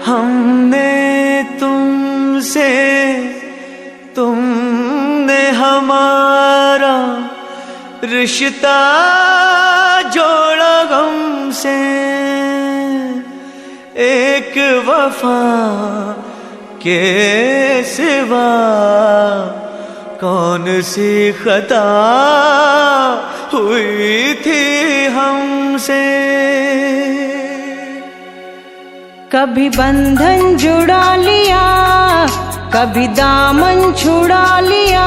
हमने तुमसे, तुमने हमारा रिश्ता जोड़ा गम से। एक वफा के सिवा कौन सी खता हुई थी हमसे। कभी बंधन जुड़ा लिया, कभी दामन छुड़ा लिया।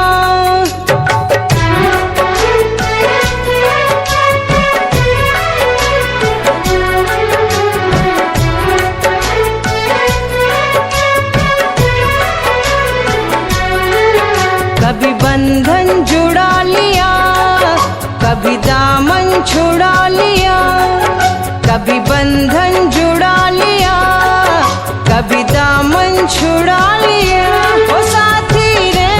कभी बंधन जुड़ा लिया, कभी दामन छुड़ा लिया। कभी बंधन जुड़ा लिया, कभी दामन छुड़ा लिया। ओ साथी रे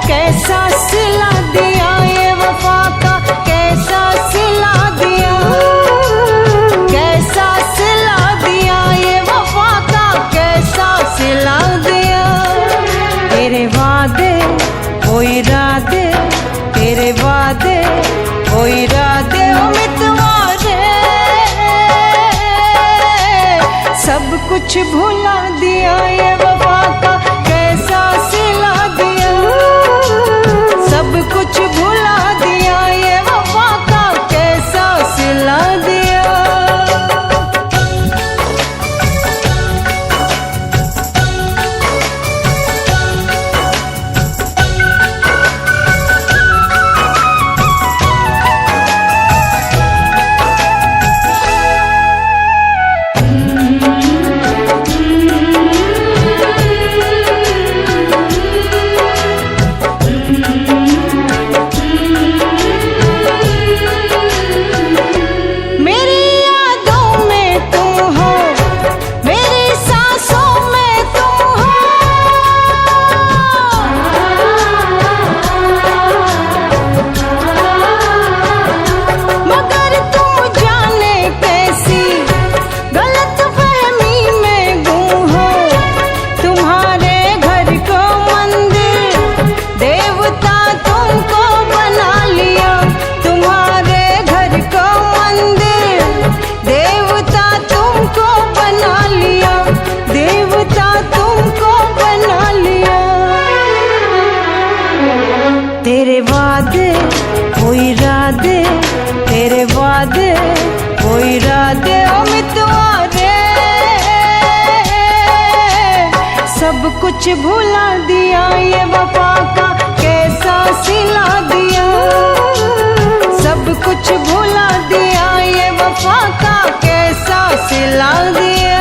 कैसा सिला दिया ये वफा का, कैसा सिला दिया, कैसा सिला दिया ये वफा का, कैसा सिला दिया। तेरे वादे वो इरादे, तेरे वादे वो इरादे ओ मितवा रे, सब कुछ भुला दिया ये वफा का, कैसा सिला दिया। सब कुछ भुला दिया ये वफा का, कैसा सिला दिया। तेरे वादे वो इरादे, तेरे वादे वो इरादे ओ मितवा रे, सब कुछ भुला दिया ये वफा का, कैसा सिला दिया। सब कुछ भुला दिया ये वफा का, कैसा सिला दिया।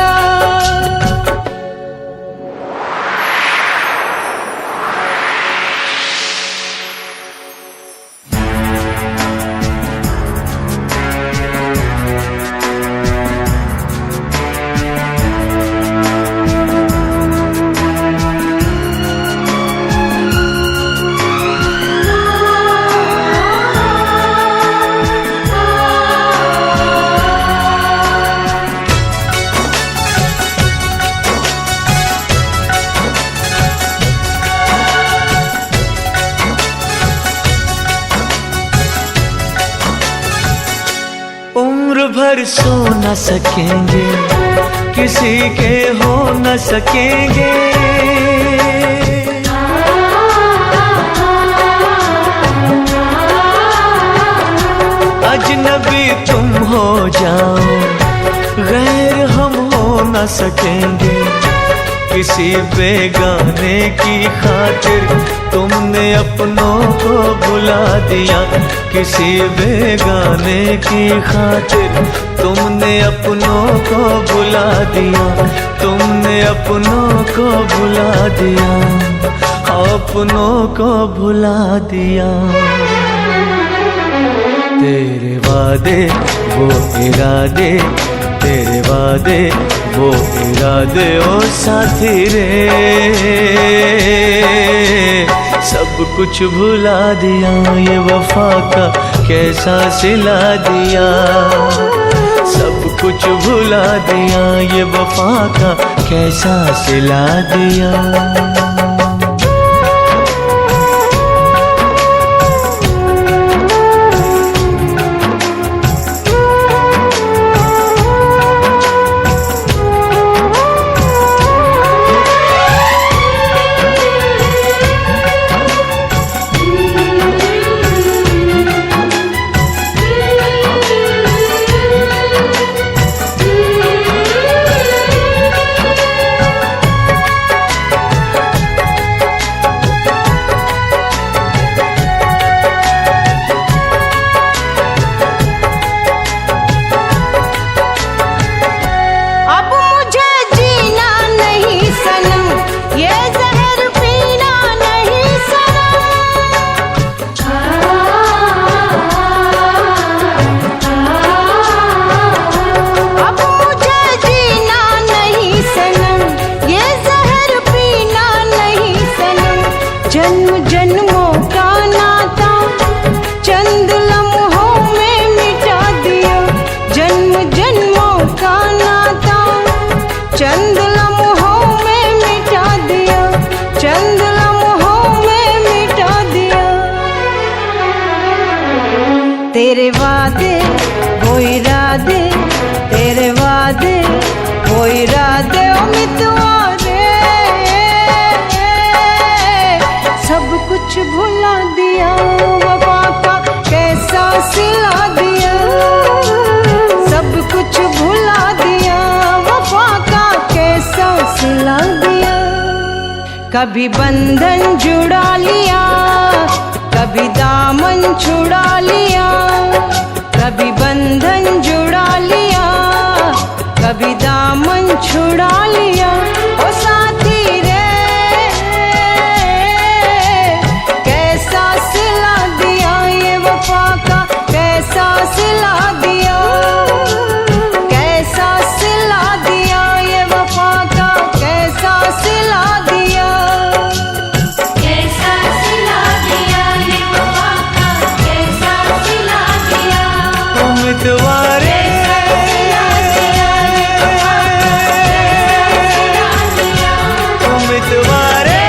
उम्र भर सो न सकेंगे, किसी के हो न सकेंगे। अजनबी तुम हो जाओ, गैर हम हो न सकेंगे। किसी बेगाने की खातिर तुमने अपनों को भुला दिया। किसी बेगाने की खातिर तुमने अपनों को भुला दिया। तुमने अपनों को भुला दिया, अपनों को भुला दिया। तेरे वादे वो इरादे, तेरे वादे वो इरादे ओ साथी रे, सब कुछ भुला दिया ये वफा का, कैसा सिला दिया। सब कुछ भुला दिया, ये वफा का कैसा सिला दिया। जन्म जन्मों का नाता चंद लम्हों में मिटा दिया, जन्म जन्मों का नाता चंद लम्हों में मिटा दिया, चंद लम्हों में मिटा दिया। तेरे वादे वो इरादे, तेरे वादे वो इरादे उम्मीदवारे सब कुछ भुला दिया, वफा का कैसा सिला दिया। सब कुछ भुला दिया, वफा का कैसा सिला दिया। कभी बंधन जुड़ा लिया, कभी दामन छुड़ा लिया, कभी बंधन जुड़ा लिया, कभी दामन छुड़ा लिया। ओ साथी रे कैसा सिला दिया, ये वफा का कैसा सिला दिया, कैसा सिला दिया, ये वफा का कैसा सिला दिया, कैसा सिला दिया, ये वफा का कैसा सिला दिया। उम्मीदवारे उम्मीदवारे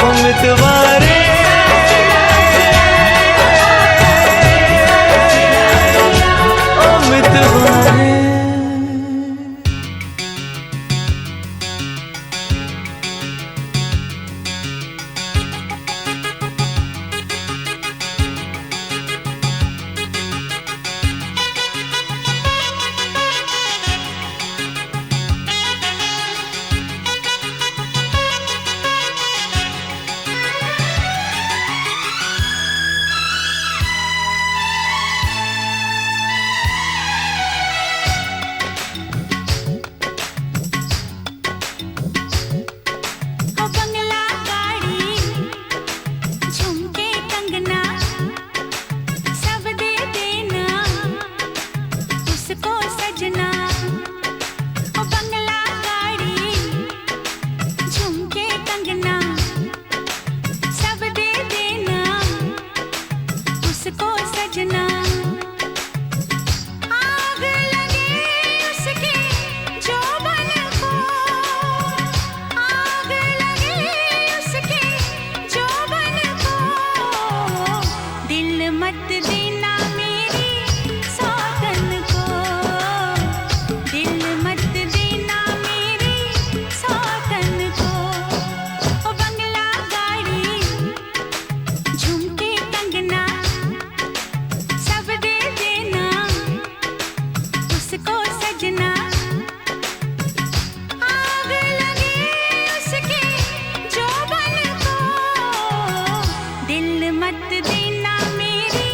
उम्मीदवारे उम्मीदवारे। ओ बंगला गाड़ी झुमके कंगना सब दे देना उसको सजना। ओ बंगला गाड़ी झुमके कंगना सब दे देना उसको सजना। आग लगे उसके जोबन को, आग लगे उसके जोबन को, दिल मत देना मेरी सौगन को, दिल मत देना मेरी सौगन को। ओ बंगला गाड़ी झुमके कंगना सब दे देना उसको सजना। आग लगे उसके जोबन को, दिल मत देना मेरी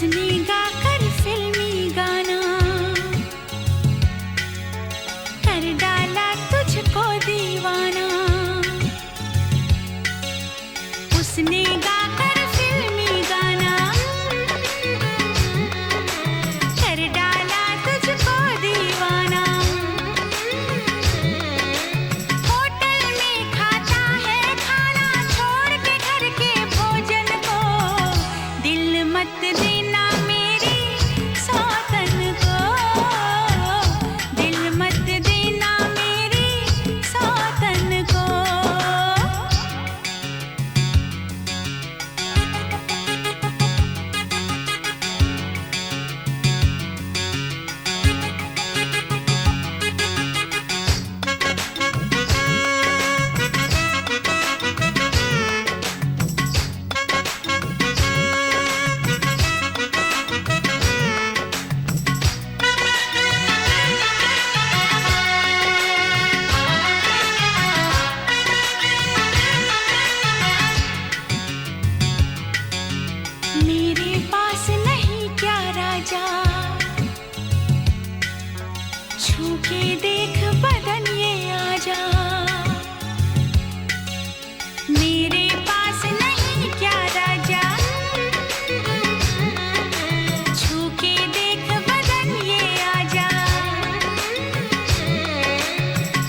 उसने गाकर फिल्मी गाना कर डाला तुझको दीवाना। उसने गाकर फिल्मी गाना कर डाला तुझको दीवाना। होटल में खाता है खाना छोड़ के घर के भोजन को। दिल मत देना मेरी सौतन को। दिल मत देना मेरी सौतन को। मेरे पास नहीं क्या राजा, छू के देख बदन ये आजा। मेरे पास नहीं क्या राजा, छू के देख बदन ये आजा।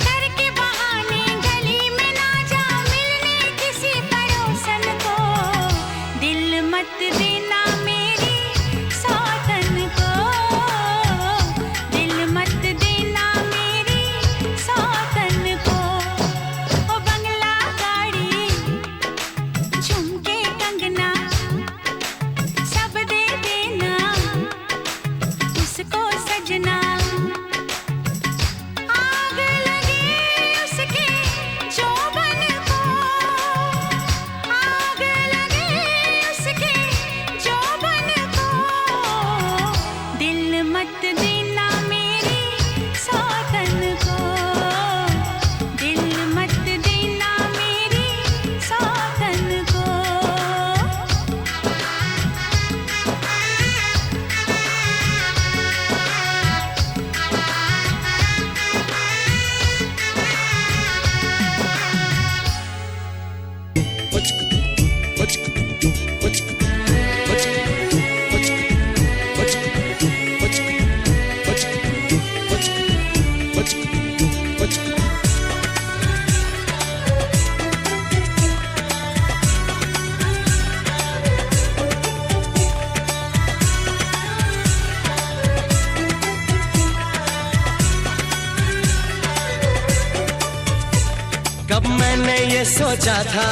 करके बहाने गली में ना जा मिलने किसी पड़ोसन को। दिल मत देना मेरी सौतन को। दिल मत देना मेरी सौतन को। ओ बंगला गाड़ी झुमके कंगना सब दे देना उसको सजना। आग लगे उसके जोबन को। आग लगे उसके जोबन को। दिल मत देना मेरी सौतन को। दिल मत देना मेरी सौतन को। कब मैंने ये सोचा था,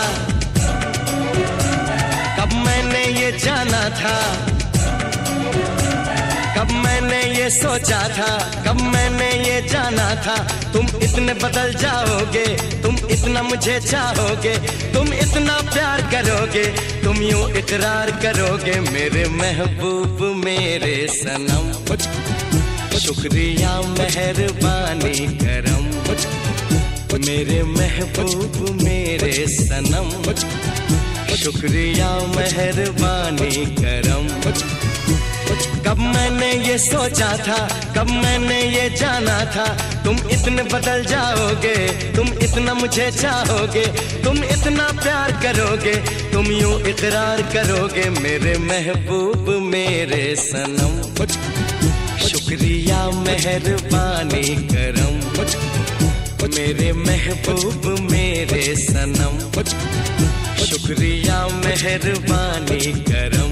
कब मैंने ये जाना था, कब मैंने ये सोचा था, कब मैंने ये जाना था। तुम इतने बदल जाओगे, तुम इतना मुझे चाहोगे, तुम इतना प्यार करोगे, तुम यूं इकरार करोगे मेरे महबूब मेरे सनम। शुक्रिया मेहरबानी करम मेरे महबूब मेरे सनम। शुक्रिया मेहरबानी करम। कब मैंने ये सोचा था, कब मैंने ये जाना था। तुम इतने बदल जाओगे, तुम इतना मुझे चाहोगे, तुम इतना प्यार करोगे, तुम यूं इकरार करोगे मेरे महबूब मेरे सनम। शुक्रिया मेहरबानी करम मेरे महबूब मेरे सनम। शुक्रिया मेहरबानी करम।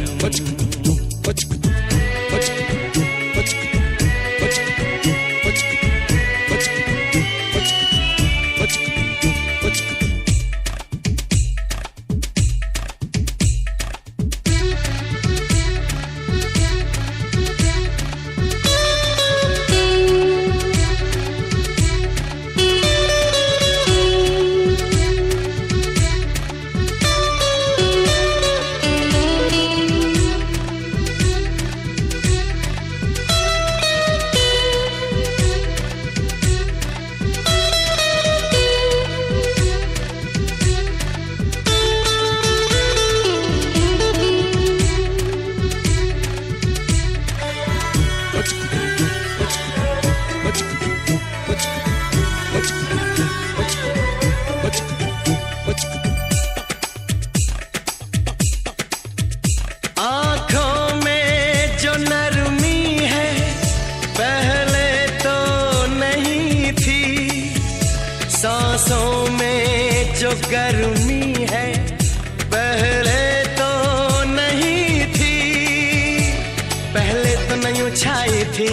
छाई थी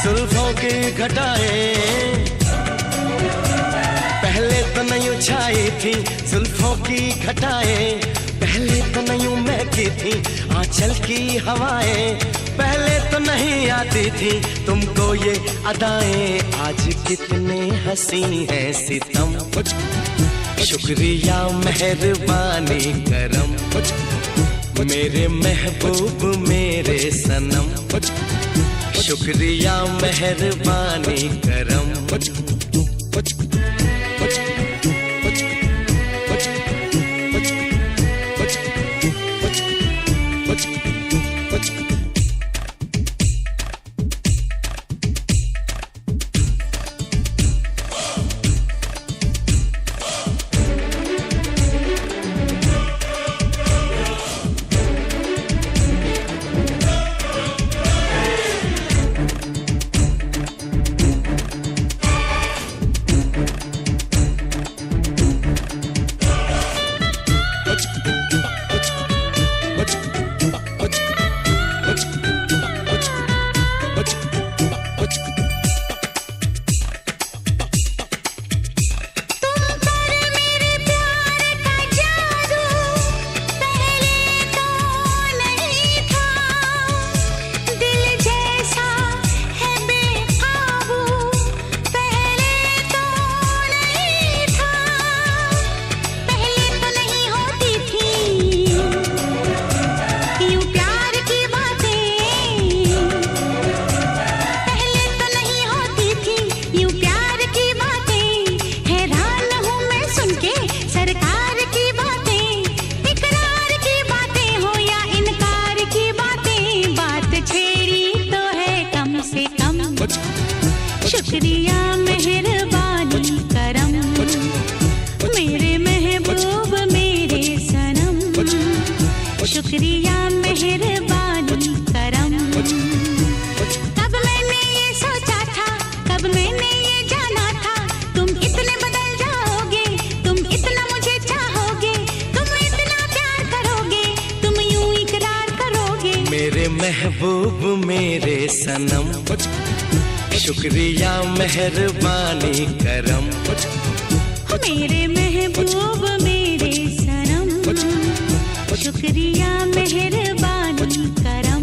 जुल्फों की घटाएं, पहले तो नहीं छाई थी जुल्फों की घटाएं, पहले तो नहीं महकी थी आंचल की हवाएं, पहले तो नहीं आती थी तुमको ये अदाएं, आज कितने हंसी है सितम, शुक्रिया मेहरबानी करम, मेरे महबूब मेरे सनम, शुक्रिया मेहरबानी करम। शुक्रिया मेहरबानी करम, मेरे महबूब मेरे सनम, शुक्रिया मेहरबानी करम। कब मैंने ये सोचा था, कब मैंने ये जाना था, तुम इतने बदल जाओगे, तुम इतना मुझे चाहोगे, तुम इतना प्यार करोगे, तुम यूं इकरार करोगे, मेरे महबूब मेरे सनम, शुक्रिया मेहरबानी करम, मेरे महबूब मेरे सनम, शुक्रिया मेहरबानी करम।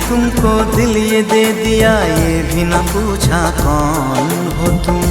तुमको दिल ये दे दिया, ये भी न पूछा कौन हो तुम।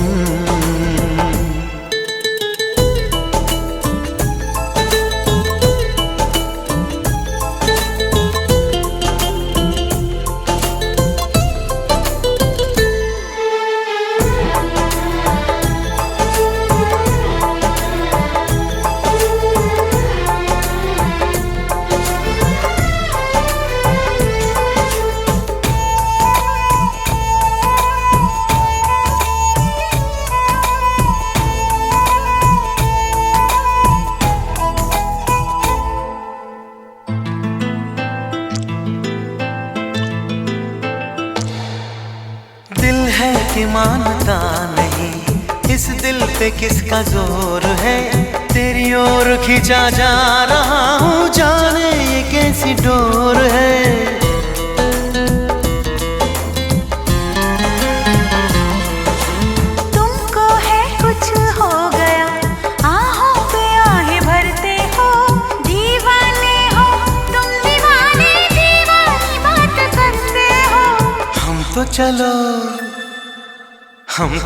दिल है कि मानता नहीं, इस दिल पे किसका जोर है। तेरी ओर खींचा जा रहा हूँ, जाने ये कैसी डोर है। तुमको है कुछ हो गया, आहों पे आहें भरते हो। दीवाने हो तुम, दीवाने दीवानी बात करते हो। हम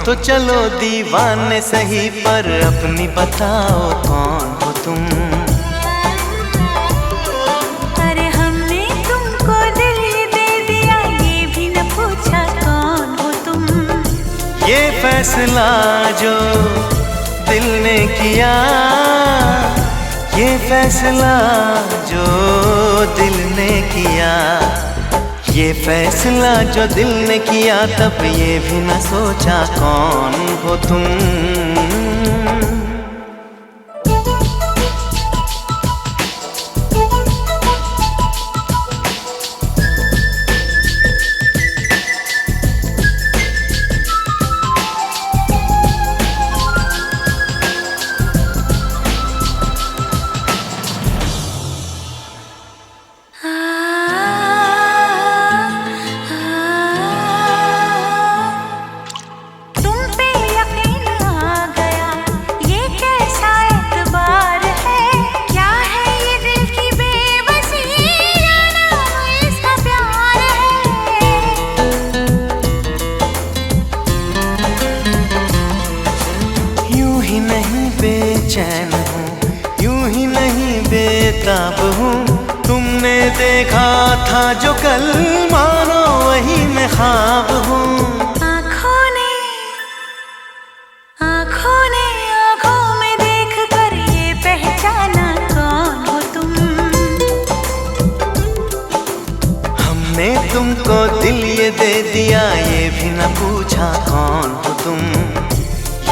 तो चलो दीवाने सही, पर अपनी बताओ कौन हो तुम। अरे हमने तुमको दिल ये दे दिया, ये भी न पूछा कौन हो तुम। ये फैसला जो दिल ने किया, ये फैसला जो दिल ने किया, ये फैसला जो दिल ने किया, तब ये भी न सोचा कौन हो तुम। बेचैन हूँ, यूं ही नहीं बेताब हूँ। तुमने देखा था जो कल, मानो वही मैं ख्वाब हूँ। आँखों ने आँखों में देख कर ये पहचाना कौन हो तुम। हमने तुमको दिल ये दे दिया, ये भी न पूछा कौन हो तुम।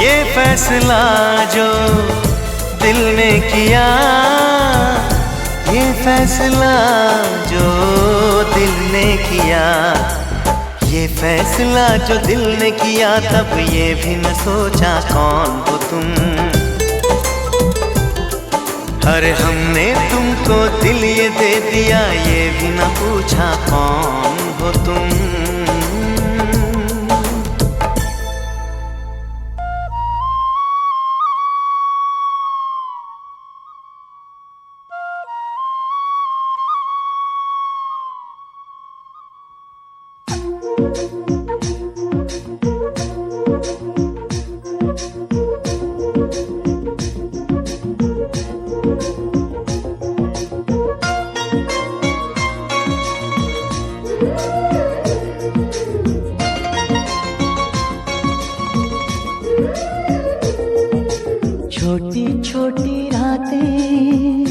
ये फैसला जो दिल ने किया, ये फैसला जो दिल ने किया, ये फैसला जो दिल ने किया, तब ये भी न सोचा कौन हो तुम। अरे हमने तुमको दिल ये दे दिया, ये भी न पूछा कौन हो तुम। छोटी छोटी रातें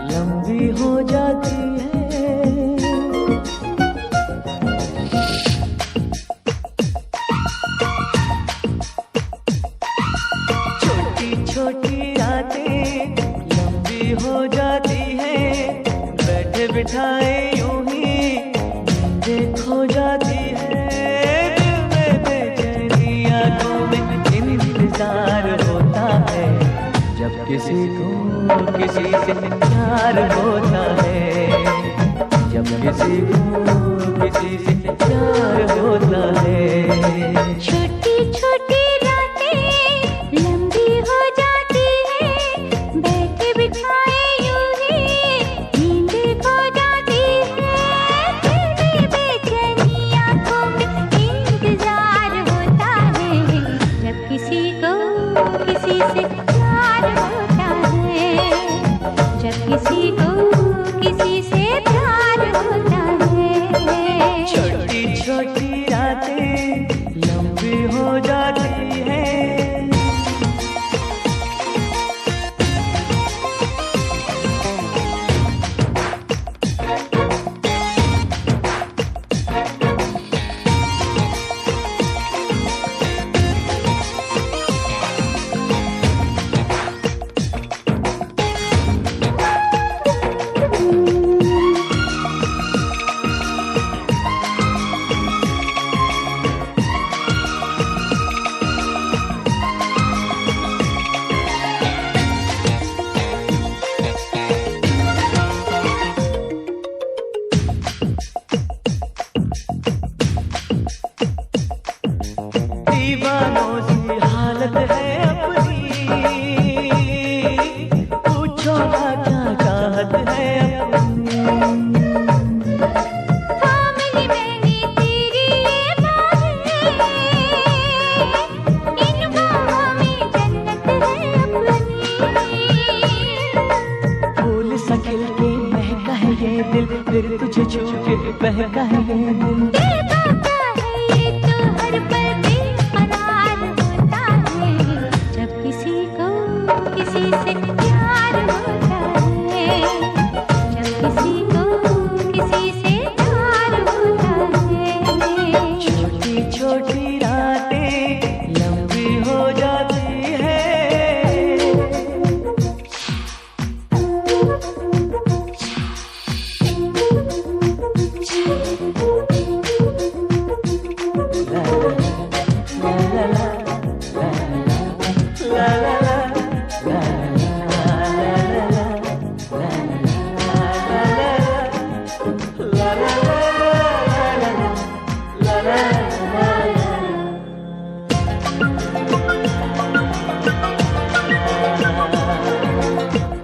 लंबी हो जाती है। छोटी छोटी रातें लंबी हो जाती है। बैठे बिठाए यूं ही नींदें खो जाती है। दिल में बेचैनी, आंखों में इंतजार होता है, जब किसी को किसी से प्यार होता है, जब किसी को किसी से प्यार होता है। छोटी छोटी रातें लंबी हो जाती है। बैठे बिठाए यूं ही नींद खो जाती थाम ली मैंने तेरी ये बाहें, इन बाहों में जन्नत है अपनी। फूल सा खिल के महका है ये दिल, फिर तुझे छू के बहका है ये दिल। दिल का है ये तो हर पल बेकरार होता है, जब किसी को किसी से प्यार होता है, जब किसी को किसी से प्यार होता है। छोटी छोटी रातें लंबी हो जाती है।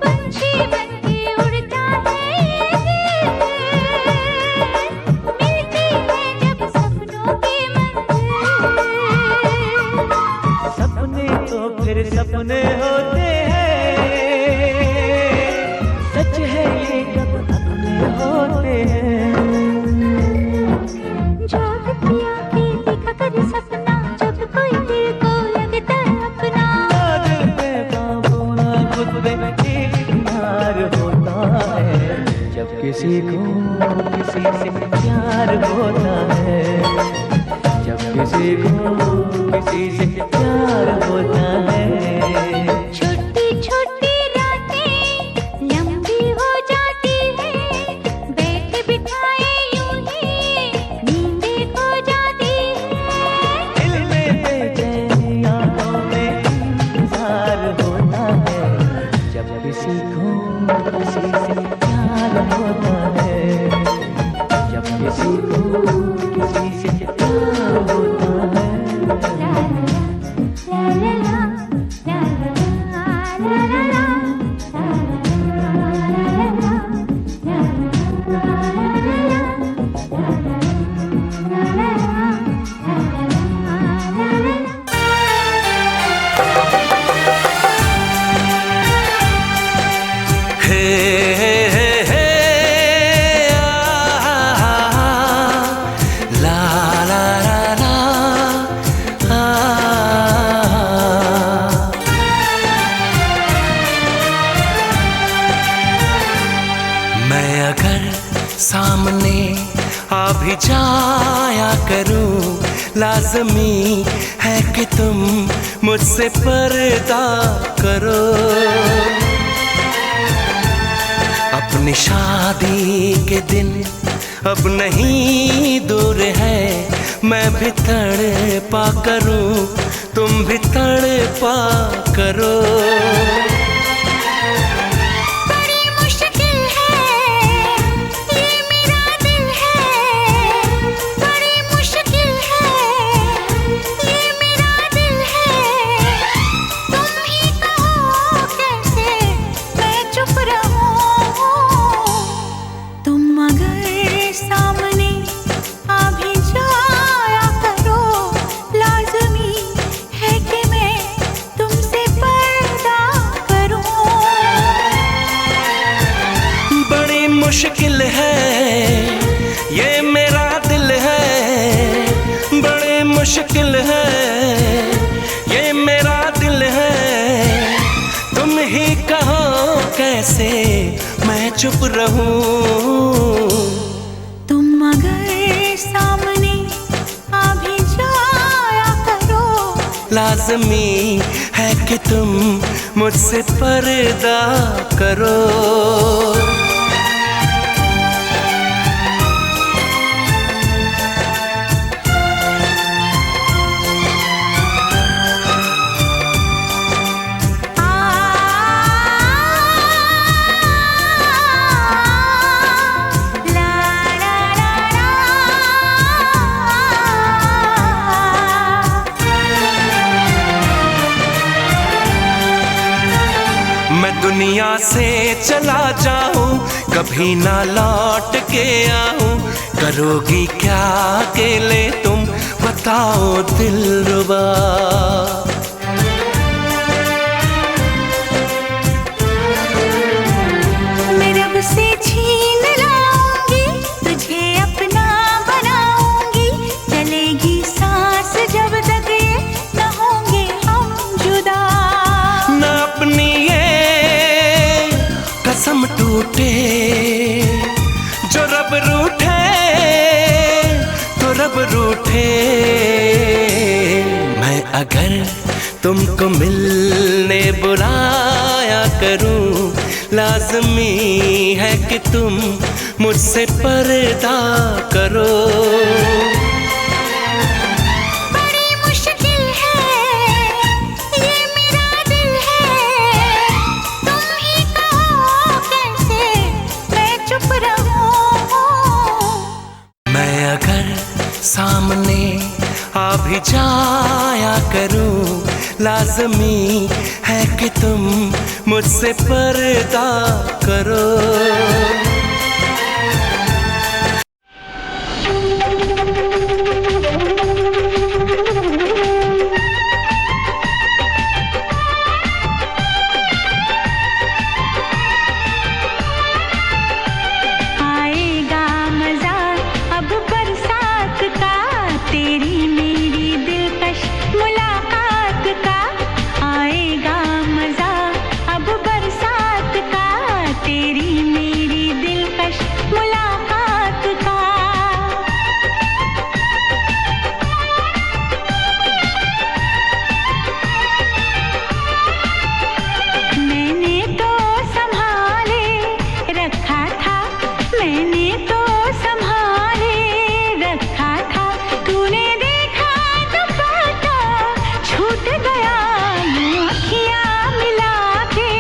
पंछी बनके उड़ता है ये दिल, मिलती है जब सपनों की मंजिल। सपने तो फिर सपने होते हैं, सच है ये कब अपने होते हैं। जागती आंखें दिखा कर सपना, जब कोई दिल को लगता है अपना। दिल पे काबू ना खुद पे इकरार होता है, जब किसी को किसी से प्यार होता है, जब किसी को किसी से प्यार होता है। छोटी छोटी रातें लंबी हो जाती है, बैठे बिठाए यूं ही नींदें खो जाती है। दिल में बेचैनी आंखों में इंतजार होता है, जब किसी को किसी से प्यार होता है, जब किसी को किसी से प्यार होता है। ला ला ला ला ला ला ला ला हे हे हे ला ला ला ला मैं अगर सामने आ भी जाया करूं, लाज़मी है कि तुम मुझसे पर्दा करो। अपनी शादी के दिन अब नहीं दूर है, मैं भी तड़पा करूं, तुम भी तड़पा करो। बड़ी मुश्किल है ये मेरा दिल है, बड़ी मुश्किल है ये मेरा दिल है। तुम ही कहो कैसे मैं चुप रहूं, तुम अगर सामने आ भी जाया करो, लाज़मी है कि मैं तुमसे पर्दा करूं। बड़ी मुश्किल है ये मेरा दिल है, बड़ी मुश्किल है ये मेरा दिल है। तुम ही कहो कैसे मैं चुप रहूं। तुम अगर सामने आ भी जाया करो, लाज़मी है कि तुम मुझसे पर्दा करो। दुनिया से चला जाऊं, कभी ना लौट के आऊं, करोगी क्या अकेले तुम, बताओ दिलरुबा। मैं रब से छीन लाऊंगी, तुझे अपना बनाऊंगी, चलेगी सांस जब तक ये न होंगे हम जुदा। न अपनी ये कसम टूटे, जो रब रूठे तो रब रूठे। मैं अगर तुमको मिलने बुलाया करूं, लाज़मी है कि तुम मुझसे पर्दा करो। बड़ी मुश्किल है ये मेरा दिल है, तुम ही कहो कैसे मैं चुप रहूं। मैं अगर सामने आ भी जाया करूं, लाज़मी है कि तुम मुझसे पर्दा करो। आएगा मजा अब बरसात का, तेरी मेरी दिलकश मुलाकात का। आएगा मजा अब बरसात का, तेरी मेरी दिलकश मुलाकात का। मैंने तो संभाले रखा था, मैंने तो संभाले रखा था, तूने देखा तो पता छूट गया। यूं अखियां मिला के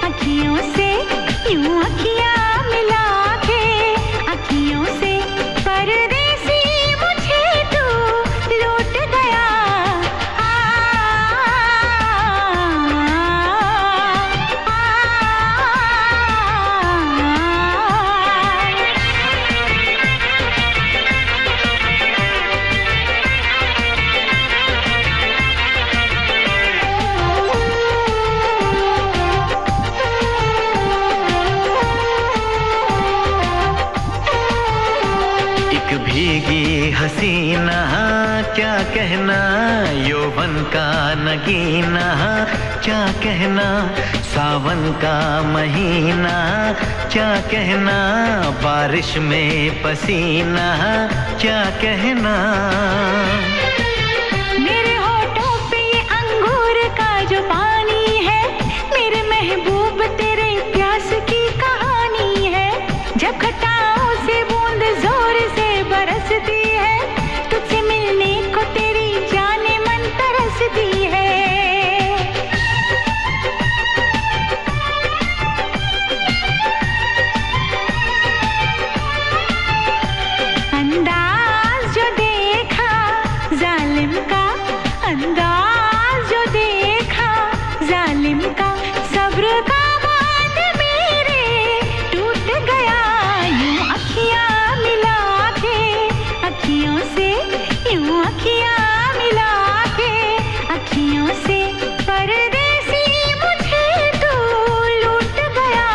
अखियों से, यूं अखियां मिला के अखियों से, परदेसी मुझे तू लूट गया। एक भीगी हसीना क्या कहना, यौवन का नगीना क्या कहना, सावन का महीना क्या कहना, बारिश में पसीना क्या कहना। मेरे होठों पे ये अंगूर का जो पानी है, मेरे महबूब तेरे प्यास की कहानी है। जब घटाओं से बूंद जोर से बरसती है, तुझसे मिलने को तेरी जाने मन तरसती है। अंदाज जो देखा जालिम का, अंदाज जो देखा जालिम का, सब्र का बांध मेरे टूट गया। यूं अखियां मिला के अखियों से, यूं अखियां मिला के अखियों से, परदेसी मुझे तू लूट गया।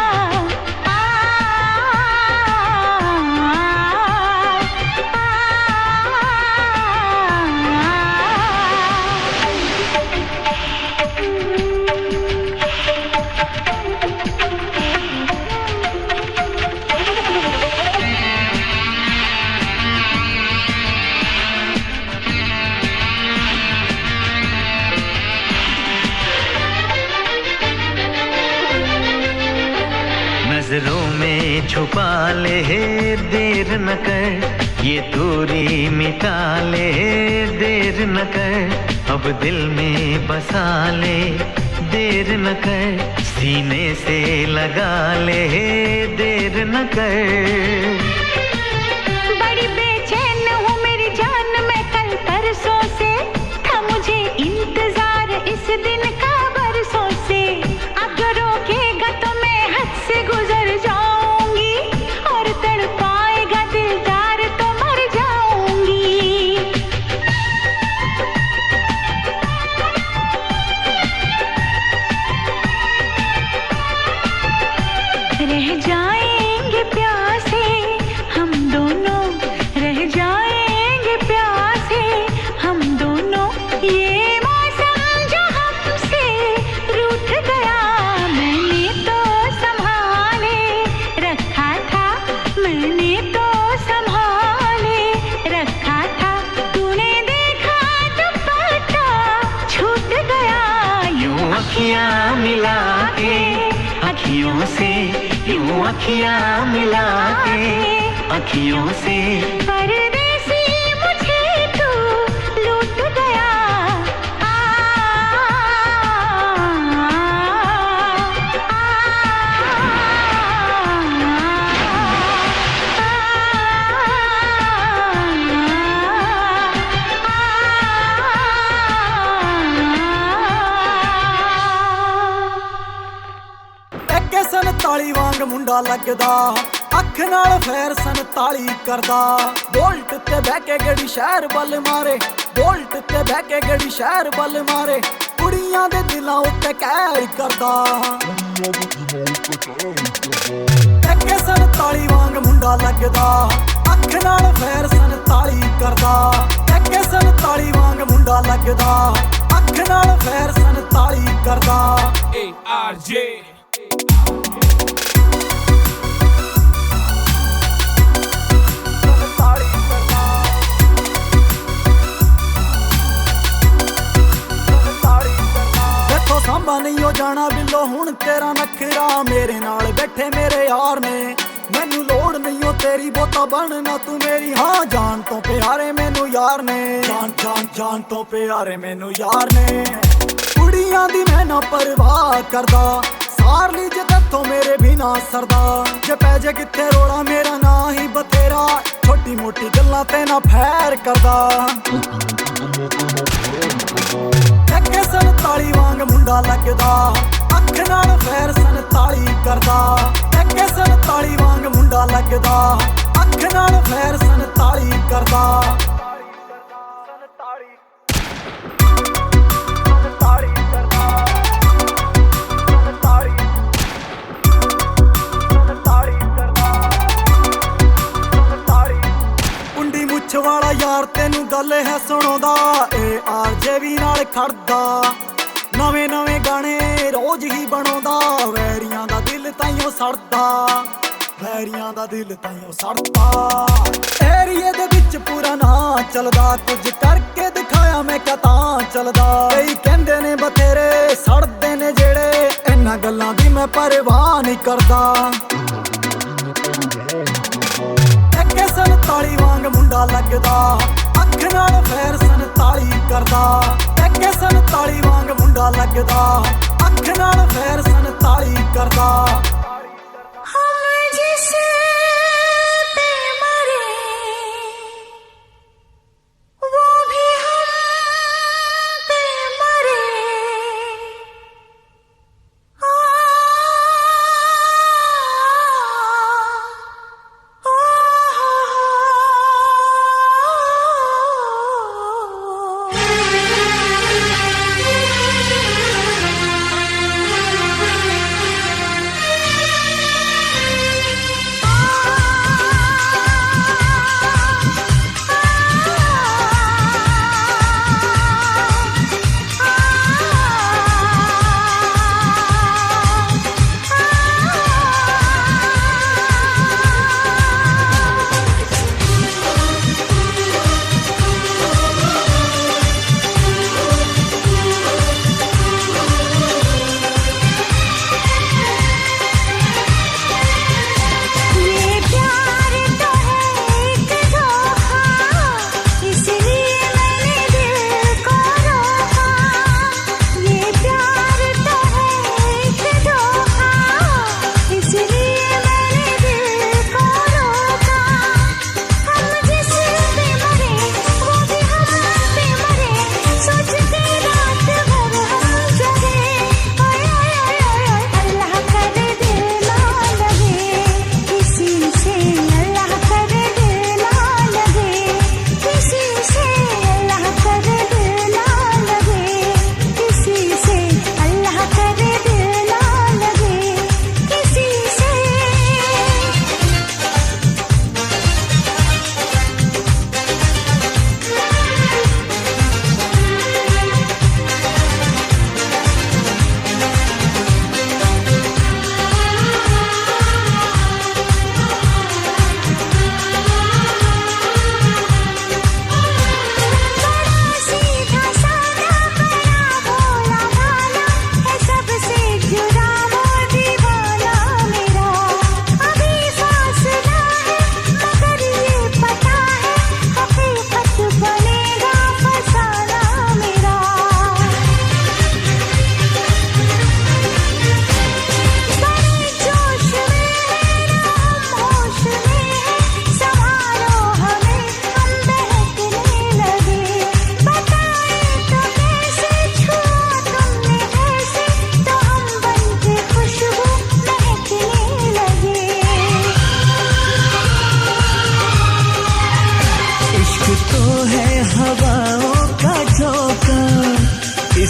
नजरों में छुपा ले देर न कर, ये दूरी मिटा ले देर न कर, अब दिल में बसा ले देर न कर, सीने से लगा ले देर न कर। बड़ी बेचैन हूँ मेरी जान, मैं कल परसों से, था मुझे इंतजार इस दिन का बरसों से। अब जो रोकेगा तो मैं हद से गुजर जाऊंगी, मिला के, अखियों से यूं अखियां मिला के, अखियों से परदेसी मुझे तू लूट गया। ਟੱਕੇ 47 ਵਾਂਗ ਮੁੰਡਾ ਲੱਗਦਾ, ਅੱਖ ਨਾਲ ਫੇਰ 47 ਕਰਦਾ। ਬੋਲਟ ਤੇ ਬਹਿ ਕੇ ਗੜੀ ਸ਼ਹਿਰ ਵੱਲ ਮਾਰੇ, ਬੋਲਟ ਤੇ ਬਹਿ ਕੇ ਗੜੀ ਸ਼ਹਿਰ ਵੱਲ ਮਾਰੇ, ਕੁੜੀਆਂ ਦੇ ਦਿਲਾਂ ਉੱਤੇ ਕਹਿਰ ਕਰਦਾ। ਟੱਕੇ 47 ਵਾਂਗ ਮੁੰਡਾ ਲੱਗਦਾ, ਅੱਖ ਨਾਲ ਫੇਰ 47 ਕਰਦਾ। ਟੱਕੇ 47 ਵਾਂਗ ਮੁੰਡਾ ਲੱਗਦਾ, ਅੱਖ ਨਾਲ ਫੇਰ 47 ਕਰਦਾ। ARJ ਸਾਂਭਾ ਨਹੀਂ ਹੋ ਜਾਣਾ ਬਿੱਲੋ ਹੁਣ ਤੇਰਾ ਨਖਰਾ, ਮੇਰੇ ਨਾਲ ਬੈਠੇ ਮੇਰੇ ਯਾਰ ਨੇ, ਮੈਨੂੰ ਲੋੜ ਨਹੀਂ ਓ ਤੇਰੀ ਬੋਤਾ ਬਣਨਾ ਤੂੰ ਮੇਰੀ। ਹਾਂ ਜਾਨ ਤੋਂ ਪਿਆਰੇ ਮੈਨੂੰ ਯਾਰ ਨੇ, ਜਾਨ ਜਾਨ ਜਾਨ ਤੋਂ ਪਿਆਰੇ ਮੈਨੂੰ ਯਾਰ ਨੇ। ਕੁੜੀਆਂ ਦੀ ਮੈਂ ਨਾ ਪਰਵਾਹ ਕਰਦਾ, ਸਾਰ ਲਈ ਜੇ ਤੇਥੋਂ ਮੇਰੇ ਬਿਨਾ ਸਰਦਾ। ਜੇ ਪੈ ਜੇ ਕਿੱਥੇ ਰੋਲਾ ਮੇਰਾ ਨਾਂ ਹੀ ਬਥੇਰਾ, ਛੋਟੀ ਮੋਟੀ ਗੱਲਾਂ ਤੇ ਨਾ ਫੈਰ ਕਰਦਾ। ਟੱਕੇ 47 ਵਾਂਗ ਮੁੰਡਾ ਲੱਗਦਾ, ਅੱਖ ਨਾਲ ਫੇਰ 47 ਕਰਦਾ। ਟੱਕੇ 47 ਵਾਂਗ ਮੁੰਡਾ ਲੱਗਦਾ, ਅੱਖ ਨਾਲ ਫੇਰ 47 ਕਰਦਾ। ਕੁੰਡੀ ਮੁੱਛ ਵਾਲਾ ਯਾਰ ਤੈਨੂੰ ਗੱਲ ਹੈ ਸੁਣਾਉਂਦਾ, ARJ ਵੀ ਨਾਲ ਖੜਦਾ। ਨਵੇਂ ਨਵੇਂ ਗਾਣੇ ਰੋਜ਼ ਹੀ ਬਣਾਉਂਦਾ, ਵੈਰੀਆਂ ਦਾ ਦਿਲ ਤਾਈਓ ਸੜਦਾ, ਵੈਰੀਆਂ ਦਾ ਦਿਲ ਤਾਈਓ ਸੜਦਾ। ਏਰੀਏ ਦੇ ਵਿੱਚ ਪੂਰਾ ਨਾਂ ਚੱਲਦਾ, ਕੁਝ ਕਰਕੇ ਦਿਖਾਇਆ ਮੈਂ ਕਿਆ ਤਾਂ ਚੱਲਦਾ। ਕਈ ਕਹਿੰਦੇ ਨੇ ਬਥੇਰੇ ਸੜਦੇ ਨੇ ਜਿਹੜੇ, ਇਹਨਾਂ ਗੱਲਾਂ ਦੀ ਮੈਂ ਪਰਵਾਹ ਨਹੀਂ ਕਰਦਾ। ਟੱਕੇ 47 ਵਾਂਗ ਮੁੰਡਾ ਲੱਗਦਾ, ਅੱਖ ਨਾਲ ਫੇਰ 47 ਕਰਦਾ। ਟੱਕੇ 47 ਵਾਂਗ ਮੁੰਡਾ ਲੱਗਦਾ, ਅੱਖ ਨਾਲ ਫੇਰ 47 ਕਰਦਾ। हम जिसे पे मरे वो भी हम पे मरे।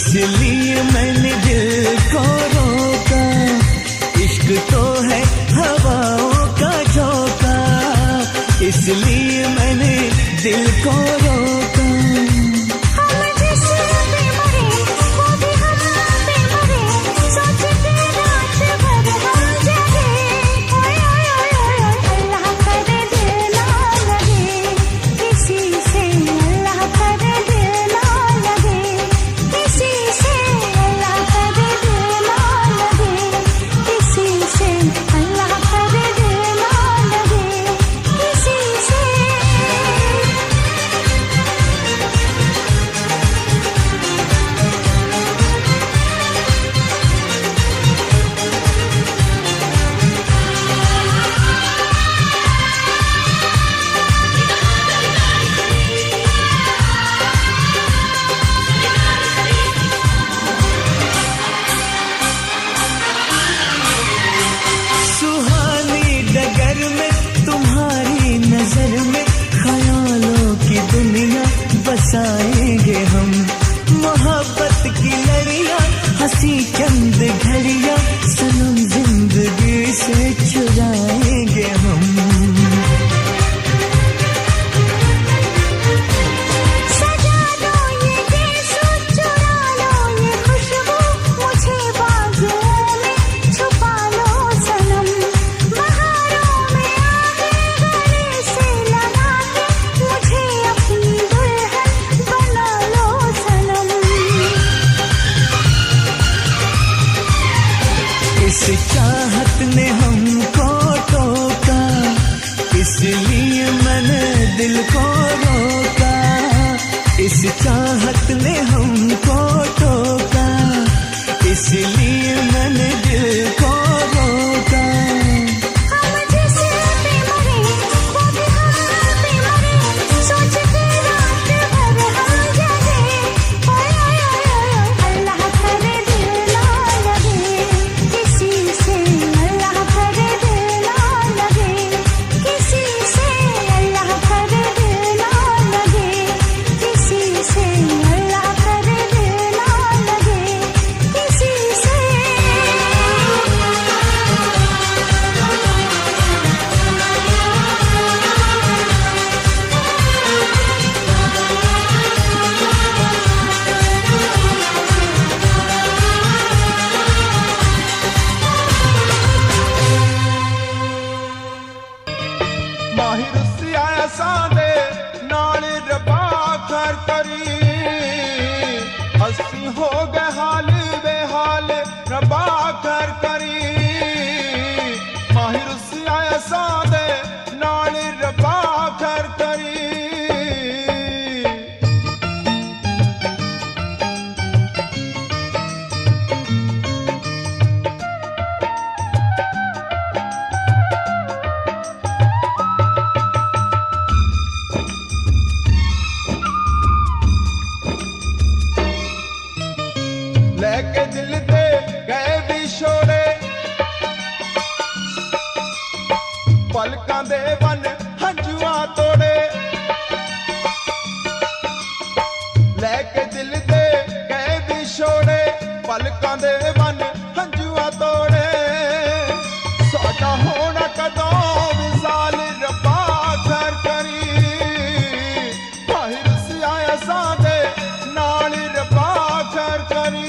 इसलिए मैंने दिल को रोका। इश्क तो है हवाओं का झोंका, इसलिए मैंने दिल को रोका। हम जिस पे मरे वो भी हम पे मरे, सोचते रात भर हम जगे। ओए ओए ओए ओए अल्लाह करे दिल ना लगे किसी से, अल्लाह करे दिल ना लगे किसी से, अल्लाह करे दिल ना लगे किसी से, अल्लाह करे दिल ना लगे किसी से। सुहानी डगर में तुम्हारी नजर में ख्यालों की दुनिया बसाएंगे हम। मोहब्बत की लड़ियां हंसी चंद घड़ियां सनम जिंदगी से चुराएंगे हम। सजा दो ये देशो, चुरा लो ये खुशबू, मुझे बाजुओं में छुपा लो सनम। बहारों में आगे गले से लगा के मुझे अपनी दुल्हन बना लो सनम। इस चाहत ने हमको टोका, इसलिए मैंने दिल को रोका। इस चाहत ने हमको टोका, इसलिए मैंने दिल को रोका। हम जिस पे मरे वो भी हम पे मरे, सोचते रात भर हम जगे। ओए ओए ओए ओए अल्लाह करे दिल ना लगे किसी से, अल्लाह करे दिल ना लगे किसी से, अल्लाह करे दिल ना लगे किसी से, अल्लाह करे दिल ना लगे किसी से। ਮਾਹਿਰ ਸਿਆਇਆ ਸਾਦੇ ਨਾਲ ਰੱਬਾ ਕਰ ਕਰੀ, ਅਸੀਂ ਹੋ ਗਏ ਹਾਲ ਬੇਹਾਲ ਰੱਬਾ ਕਰ ਕਰੀ। ਮਾਹਿਰ ਸਿਆਇਆ ਸਾਦੇ ਨਾਲ ਰੱਬਾ ਕਰ ਕਰੀ। ਲੈ ਕੇ ਦਿਲ ਤੇ ਗਏ ਵਿਛੋੜੇ, ਪਲਕਾਂ ਦੇ ਵਨ ਹੰਝੂਆਂ ਤੋੜੇ। ਲੈ ਕੇ ਦਿਲ ਤੇ ਗਏ ਵਿਛੋੜੇ, ਪਲਕਾਂ ਦੇ ਵਨ ਹੰਝੂਆਂ ਤੋੜੇ। ਸਾਡਾ ਹੋਣਾ ਕਦੋਂ ਵਿਸਾਲ ਰੱਬਾ ਖੈਰ ਕਰੀ। ਮਾਹਿਰ ਸਿਆਇਆ ਸਾਦੇ ਨਾਲ ਰੱਬਾ ਖੈਰ ਕਰੀ।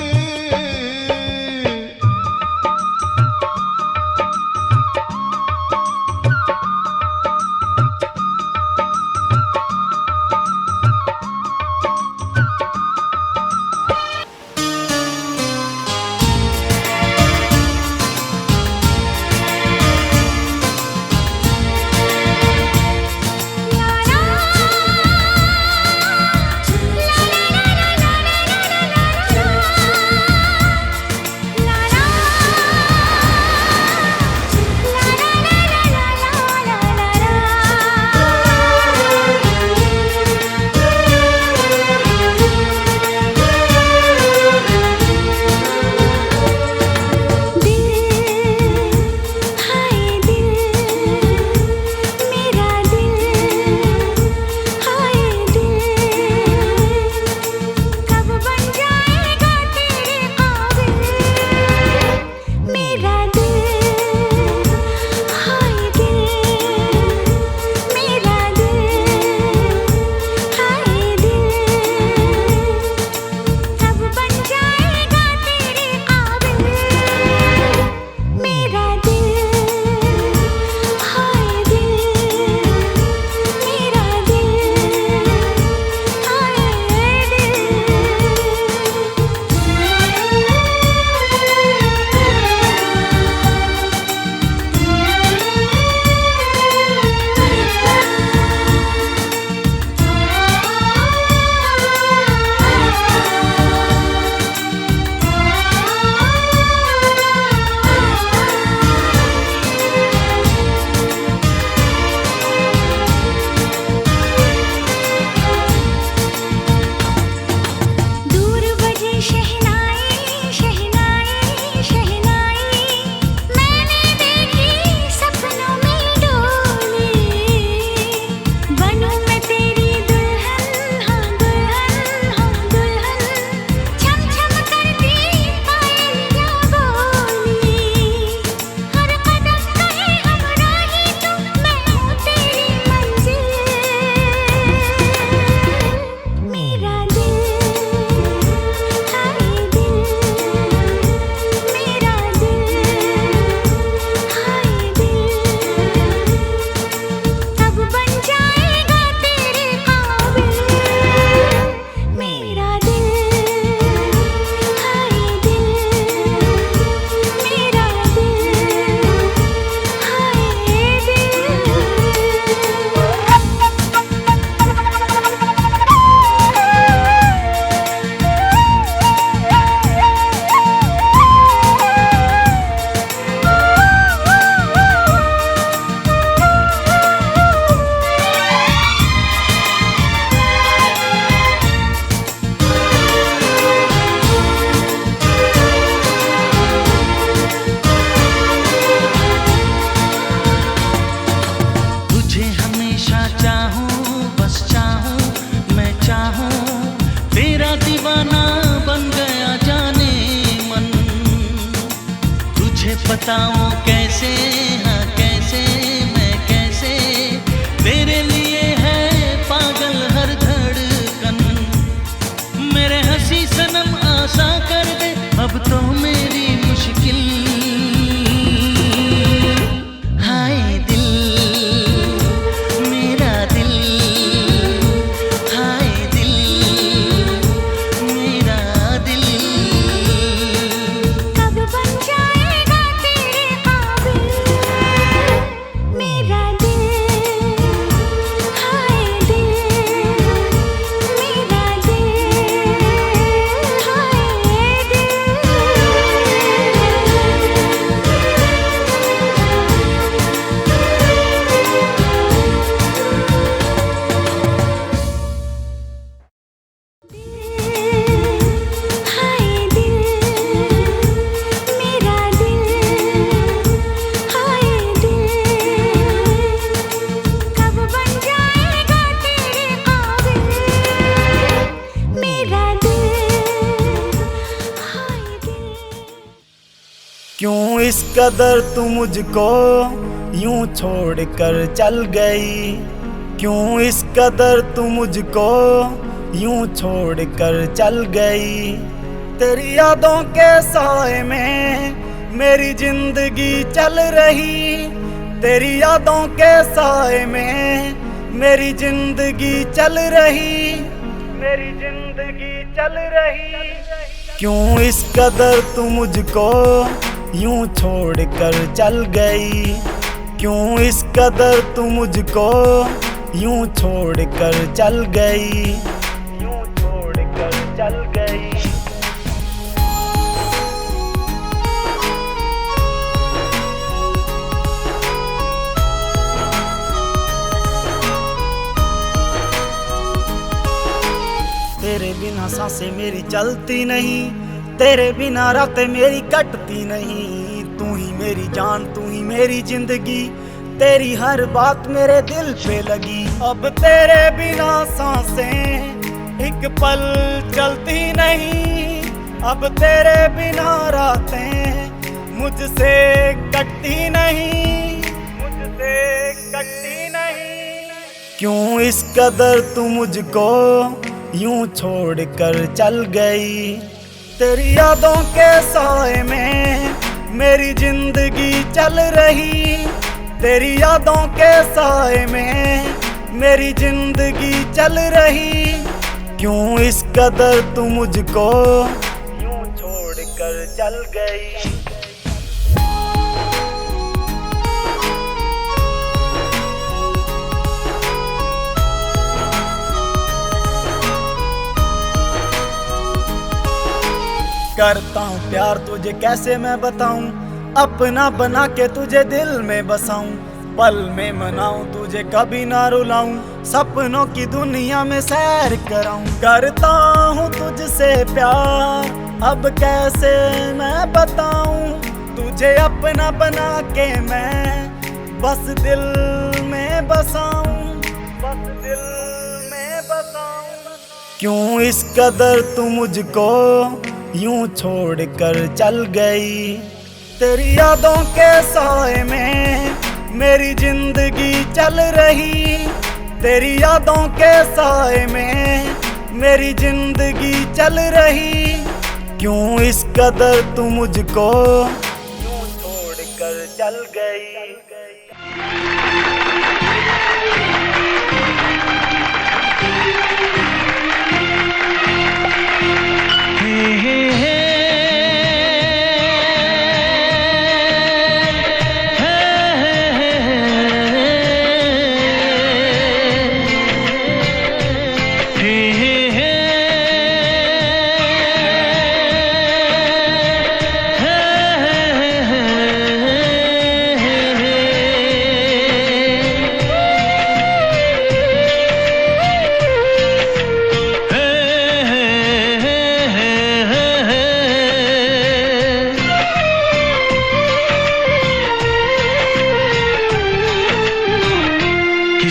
बताऊं कैसे, हाँ कैसे, मैं कैसे तेरे लिए है पागल हर धड़कन। मेरे हंसी सनम आशा कर दे अब तो मेरी मुश्किल। हाय दिल मेरा दिल, हाय दिल मेरा दिल। कब बन जाएगा तेरे काबिल मेरा दिल, हाय दिल मेरा दिल, हाय दिल। हाय दिल मेरा दिल, हाय दिल। कब बन जाएगा तेरे काबिल मेरा दिल, हाय दिल। क्यों इस कदर तू मुझको यूं छोड़ कर चल गई, क्यों इस कदर तू मुझको यूं छोड़ कर चल गई। तेरी यादों के साए में मेरी जिंदगी चल रही, तेरी यादों के साए में मेरी जिंदगी चल रही, मेरी जिंदगी चल रही। क्यों इस कदर तू मुझको यूं छोड़ कर चल गई, क्यों इस कदर तू मुझको यूं छोड़ कर चल गई, यूं छोड़ कर चल गई। तेरे बिना सांसें मेरी चलती नहीं, तेरे बिना रातें मेरी कटती नहीं। तू ही मेरी जान, तू ही मेरी जिंदगी, तेरी हर बात मेरे दिल पे लगी। अब तेरे बिना सांसें एक पल चलती नहीं, अब तेरे बिना रातें मुझसे कटती नहीं, मुझसे कटती नहीं। क्यों इस कदर तू मुझको यूं छोड़ कर चल गई। तेरी यादों के साए में मेरी जिंदगी चल रही, तेरी यादों के साए में मेरी जिंदगी चल रही। क्यों इस कदर तू मुझको यूं छोड़ कर चल गई। करता हूँ प्यार तुझे कैसे मैं बताऊं, अपना बना के तुझे दिल में बसाऊं। पल में मनाऊं तुझे कभी ना रुलाऊं, सपनों की दुनिया में सैर कराऊं। करता हूँ तुझसे प्यार अब कैसे मैं बताऊं, तुझे अपना बना के मैं बस दिल में बसाऊं, बस दिल में बसाऊं। क्यों इस कदर तू मुझको यूं छोड़ कर चल गई। तेरी यादों के साए में मेरी जिंदगी चल रही, तेरी यादों के साए में मेरी जिंदगी चल रही। क्यों इस कदर तू मुझको यूं छोड़ कर चल गई।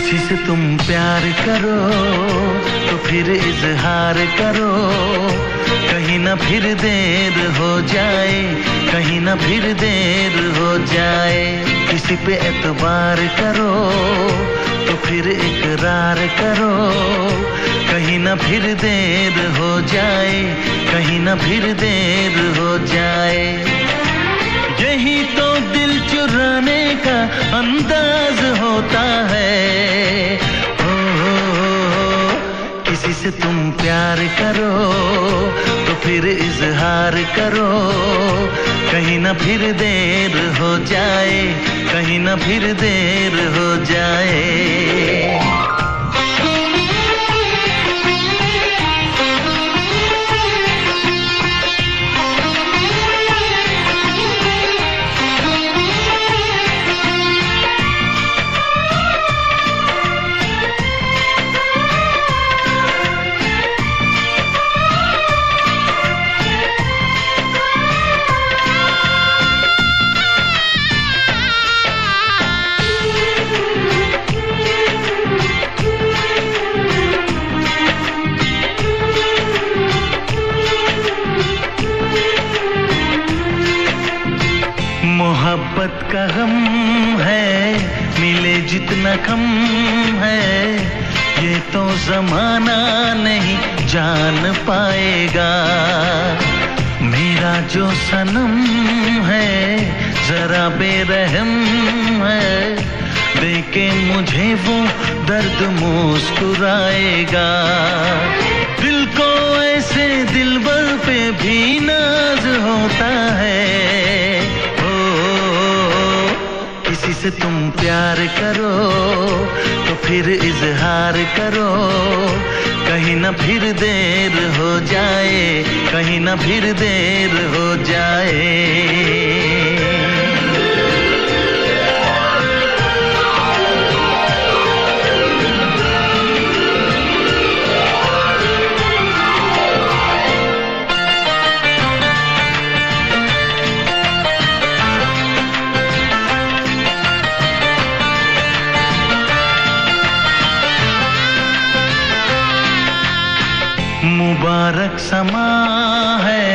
किसी से तुम प्यार करो तो फिर इजहार करो, कहीं ना फिर देर हो जाए, कहीं ना फिर देर हो जाए। किसी पे एतबार करो तो फिर इकरार करो, कहीं ना फिर देर हो जाए, कहीं ना फिर देर हो जाए। यही तो दिल चुराने का अंदाज होता है। किसी से तुम प्यार करो तो फिर इजहार करो, कहीं ना फिर देर हो जाए, कहीं ना फिर देर हो जाए। मोहब्बत का गम है, मिले जितना कम है, ये तो जमाना नहीं जान पाएगा। मेरा जो सनम है जरा बेरहम है, देखे मुझे वो दर्द मुस्कुराएगा। दिल को ऐसे दिलबर पे भी नाज होता है। किसी से तुम प्यार करो तो फिर इजहार करो, कहीं ना फिर देर हो जाए, कहीं ना फिर देर हो जाए। मुबारक समा है,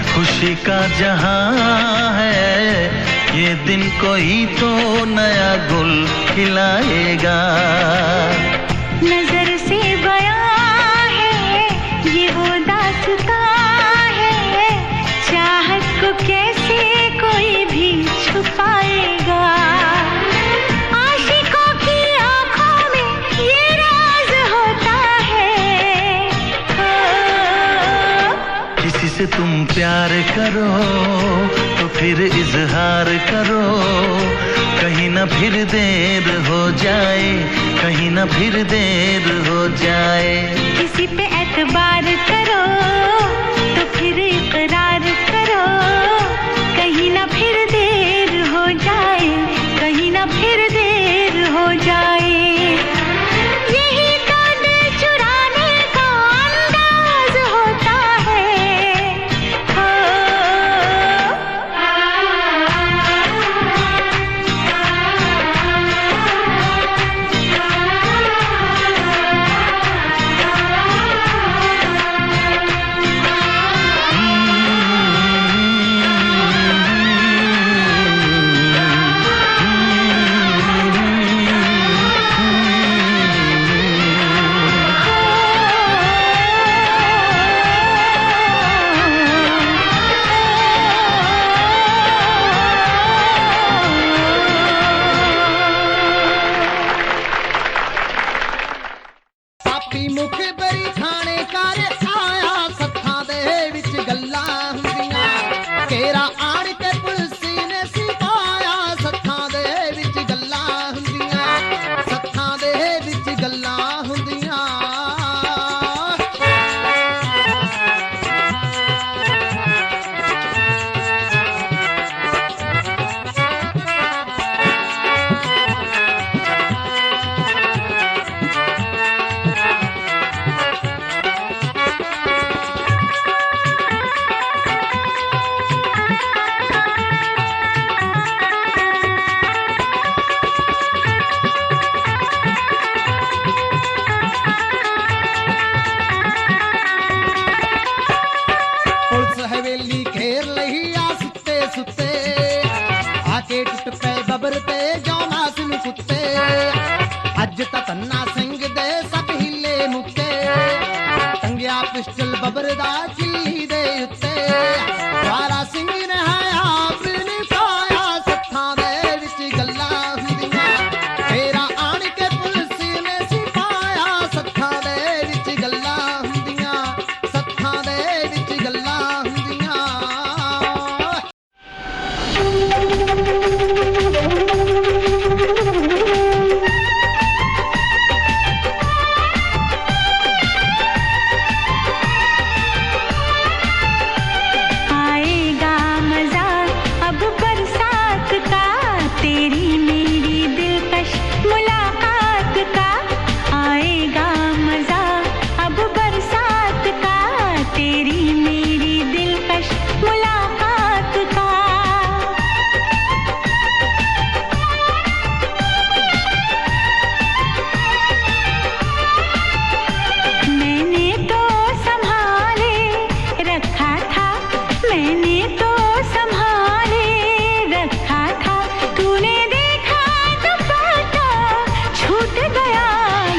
खुशी का जहां है, ये दिन कोई तो नया गुल खिलाएगा। नजर से बयां है ये वो दास्तां है, चाहत को कैसे कोई भी छुपाएगा। आशिकों की आंखों में ये राज होता है। किसी से तुम प्यार करो तो फिर इजहार करो, कहीं ना फिर देर हो जाए, कहीं ना फिर देर हो जाए। किसी पे एतबार करो तो फिर इकरार करो, कहीं ना फिर देर हो जाए, कहीं ना फिर देर हो जाए। यही तो दिल चुराने का अंदाज होता है। ਪਾਪੀ ਮੁਖ ਬਰੀ ਥਾਣੇ ਕਰ ਆਇਆ, ਸੱਥਾਂ ਦੇ ਵਿੱਚ ਗੱਲਾਂ ਹੁੰਦੀਆਂ, ਕੇਰਾ ਆਣ ਕੇ ਪੁਲਸੀ ਨੇ ਸਿਪਾਇਆ, ਸੱਥਾਂ ਦੇ ਵਿੱਚ ਗੱਲਾਂ ਹੁੰਦੀਆਂ, ਸੱਥਾਂ ਦੇ ਵਿੱਚ ਗੱਲਾਂ ਹੁੰਦੀਆਂ। ਪਿਸਟਲ ਬੱਬਰ ਦਾ ਕਿੱਲੀ ਦੇ ਉੱਤੇ ਵਾਰਾ ਸਿੰਘ ਨੇ ਆਪ ਨਹੀਂ ਪਾਇਆ ਸੱਥਾਂ ਦੇ ਵਿੱਚ ਗੱਲਾਂ ਹੁੰਦੀਆਂ ਤੇਰਾ ਆਣ ਕੇ ਪੁਲਿਸ ਨੇ ਸਿਪਾਇਆ ਸੱਥਾਂ ਦੇ ਵਿੱਚ ਗੱਲਾਂ ਹੁੰਦੀਆਂ ਸੱਥਾਂ ਦੇ ਵਿੱਚ ਗੱਲਾਂ ਹੁੰਦੀਆਂ आएगा मजा अब बरसात का तेरी मेरी दिलकश मुलाकात का आएगा मजा अब बरसात का तेरी मेरी दिलकश मुलाकात का मैंने तो संभाले रखा था मैंने तो संभाले रखा था तूने देखा तो पता छूट गया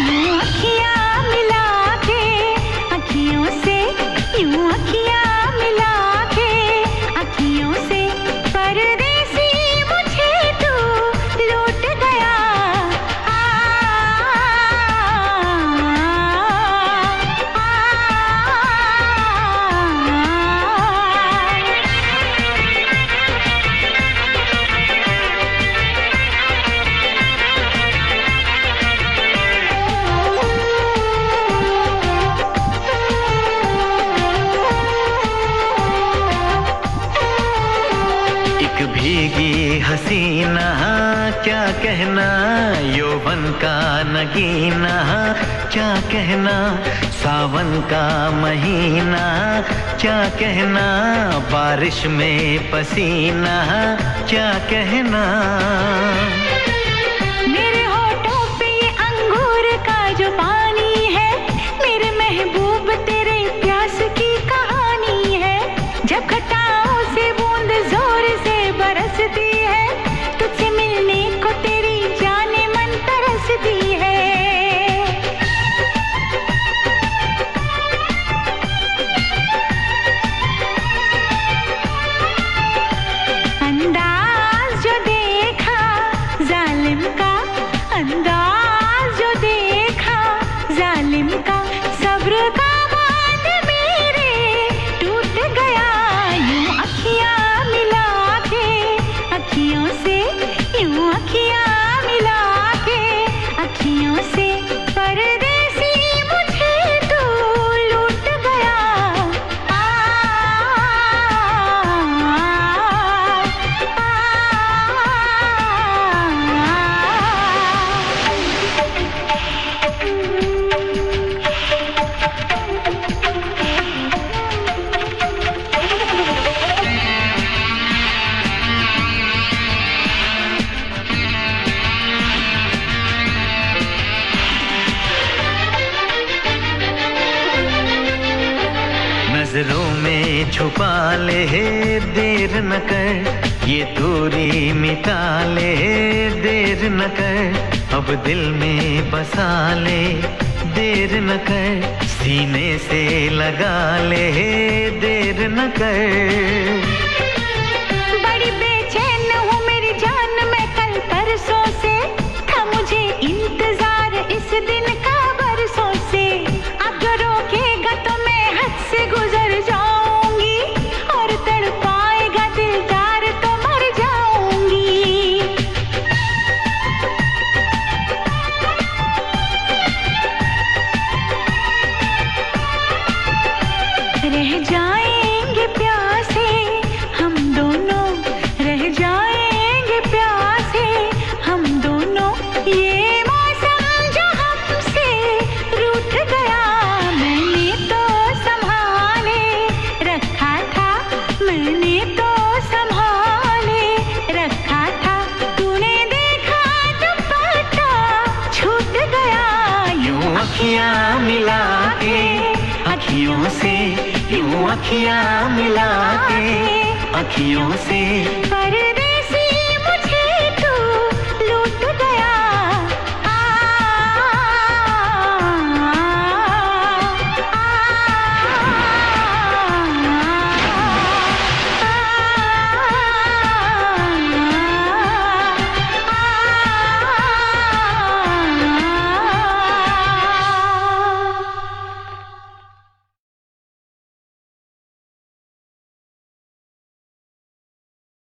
यूं अखियां मिला के अखियों से यूं अखियां मिला के अखियों से परदेसी मुझे तू लूट गया एक भीगी हसीना क्या कहना यौवन का नगीना क्या कहना सावन का महीना क्या कहना बारिश में पसीना क्या कहना मेरे होठों पे ये अंगूर का जो पानी है मेरे महबूब तेरे प्यास की कहानी है जब घटाओं से बूंद जोर से बरसती है तुझसे मिलने को तेरी जाने मन तरसती है अंदाज जो देखा जालिम का अंदाज जो देखा जालिम का सब्र का बांध मेरे टूट गया यूं अखियां मिला के अखियों से यूं अखियां मिला के अखियों से परदेसी मुझे तू लूट गया नजरों में छुपा ले देर न कर ये दूरी मिटा ले देर न कर अब दिल में बसा ले देर न कर सीने से लगा ले देर न कर बड़ी बेचैन हूँ मेरी जान मैं कल परसों से था मुझे इंतजार इस दिन का बरसों से अब जो रोकेगा तो मैं हद से गुजर जाऊंगी और तड़पाएगा दिलदार तो मर जाऊंगी रह जाएंगे प्यासे हम दोनों रह जाएंगे प्यासे हम दोनों ये मौसम जो हमसे रूठ गया मैंने तो संभाले रखा था मैंने तो संभाले रखा था तूने देखा तो पता छूट गया यूं अखियां मिला के अखियों से यूं अखियां मिला के अखियों से